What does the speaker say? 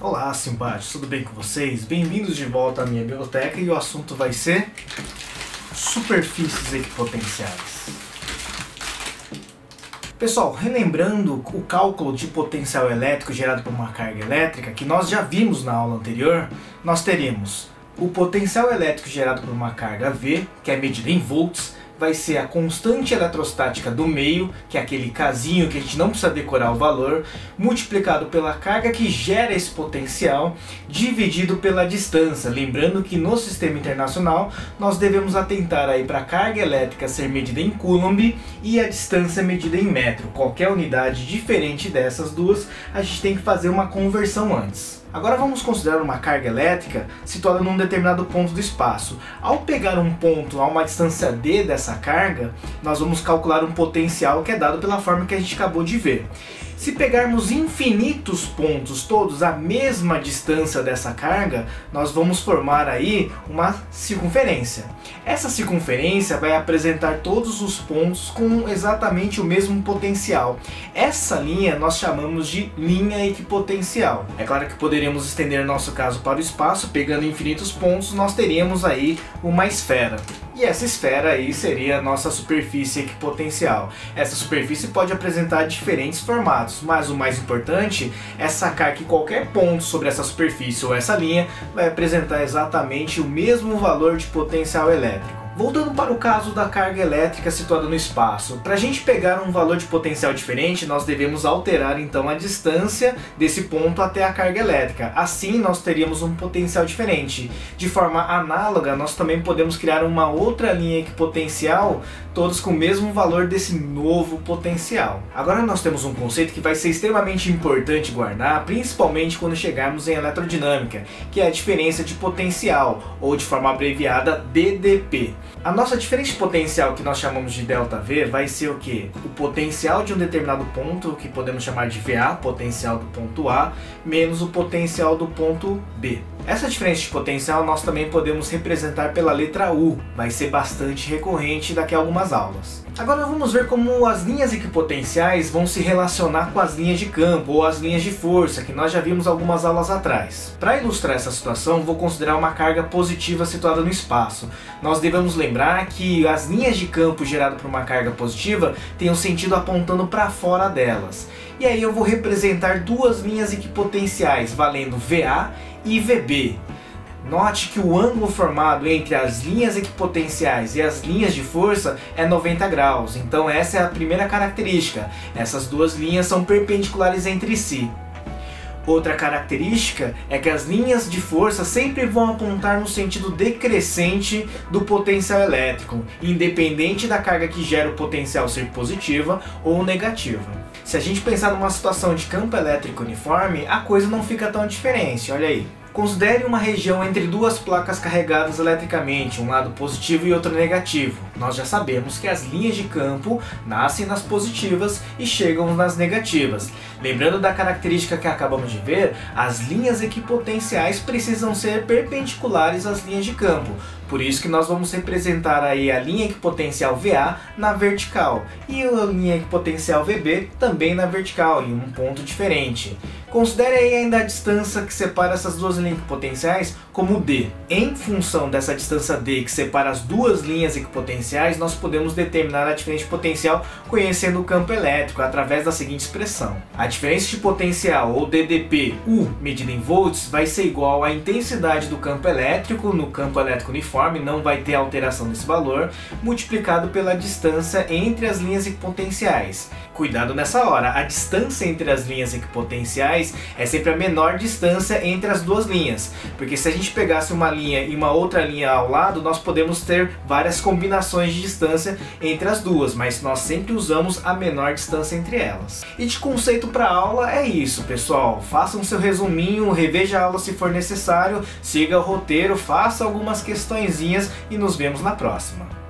Olá, simpáticos, tudo bem com vocês? Bem-vindos de volta à minha biblioteca e o assunto vai ser superfícies equipotenciais. Pessoal, relembrando o cálculo de potencial elétrico gerado por uma carga elétrica, que nós já vimos na aula anterior, nós teremos o potencial elétrico gerado por uma carga V, que é medida em volts, vai ser a constante eletrostática do meio, que é aquele casinho que a gente não precisa decorar o valor, multiplicado pela carga que gera esse potencial, dividido pela distância. Lembrando que no sistema internacional nós devemos atentar aí para a carga elétrica ser medida em coulomb e a distância medida em metro. Qualquer unidade diferente dessas duas, a gente tem que fazer uma conversão antes. Agora vamos considerar uma carga elétrica situada num determinado ponto do espaço. Ao pegar um ponto a uma distância d dessa carga, nós vamos calcular um potencial que é dado pela forma que a gente acabou de ver. Se pegarmos infinitos pontos, todos a mesma distância dessa carga, nós vamos formar aí uma circunferência. Essa circunferência vai apresentar todos os pontos com exatamente o mesmo potencial. Essa linha nós chamamos de linha equipotencial. É claro que poderíamos estender nosso caso para o espaço, pegando infinitos pontos, nós teríamos aí uma esfera. E essa esfera aí seria a nossa superfície equipotencial. Essa superfície pode apresentar diferentes formatos, mas o mais importante é sacar que qualquer ponto sobre essa superfície ou essa linha vai apresentar exatamente o mesmo valor de potencial elétrico. Voltando para o caso da carga elétrica situada no espaço, para a gente pegar um valor de potencial diferente, nós devemos alterar então a distância desse ponto até a carga elétrica. Assim nós teríamos um potencial diferente. De forma análoga, nós também podemos criar uma outra linha equipotencial, todos com o mesmo valor desse novo potencial. Agora nós temos um conceito que vai ser extremamente importante guardar, principalmente quando chegarmos em eletrodinâmica, que é a diferença de potencial, ou de forma abreviada DDP. A nossa diferença de potencial, que nós chamamos de ΔV, vai ser o que? O potencial de um determinado ponto, que podemos chamar de VA, potencial do ponto A, menos o potencial do ponto B. Essa diferença de potencial nós também podemos representar pela letra U, vai ser bastante recorrente daqui a algumas aulas. Agora vamos ver como as linhas equipotenciais vão se relacionar com as linhas de campo ou as linhas de força, que nós já vimos algumas aulas atrás. Para ilustrar essa situação, vou considerar uma carga positiva situada no espaço. Nós devemos lembrar que as linhas de campo geradas por uma carga positiva têm um sentido apontando para fora delas. E aí eu vou representar duas linhas equipotenciais, valendo VA e VB. Note que o ângulo formado entre as linhas equipotenciais e as linhas de força é 90 graus, então essa é a primeira característica. Essas duas linhas são perpendiculares entre si. Outra característica é que as linhas de força sempre vão apontar no sentido decrescente do potencial elétrico, independente da carga que gera o potencial ser positiva ou negativa. Se a gente pensar numa situação de campo elétrico uniforme, a coisa não fica tão diferente, olha aí. Considere uma região entre duas placas carregadas eletricamente, um lado positivo e outro negativo. Nós já sabemos que as linhas de campo nascem nas positivas e chegam nas negativas. Lembrando da característica que acabamos de ver, as linhas equipotenciais precisam ser perpendiculares às linhas de campo. Por isso que nós vamos representar aí a linha equipotencial VA na vertical e a linha equipotencial VB também na vertical, em um ponto diferente. Considere aí ainda a distância que separa essas duas linhas equipotenciais como D. Em função dessa distância D que separa as duas linhas equipotenciais, nós podemos determinar a diferença de potencial conhecendo o campo elétrico através da seguinte expressão. A diferença de potencial, ou DDP, U, medida em volts, vai ser igual à intensidade do campo elétrico no campo elétrico uniforme, não vai ter alteração desse valor, multiplicado pela distância entre as linhas equipotenciais. Cuidado nessa hora, a distância entre as linhas equipotenciais é sempre a menor distância entre as duas linhas, porque se a gente pegasse uma linha e uma outra linha ao lado, nós podemos ter várias combinações de distância entre as duas, mas nós sempre usamos a menor distância entre elas. E de conceito para aula é isso, pessoal. Faça um seu resuminho, reveja a aula se for necessário, siga o roteiro, faça algumas questõezinhas e nos vemos na próxima.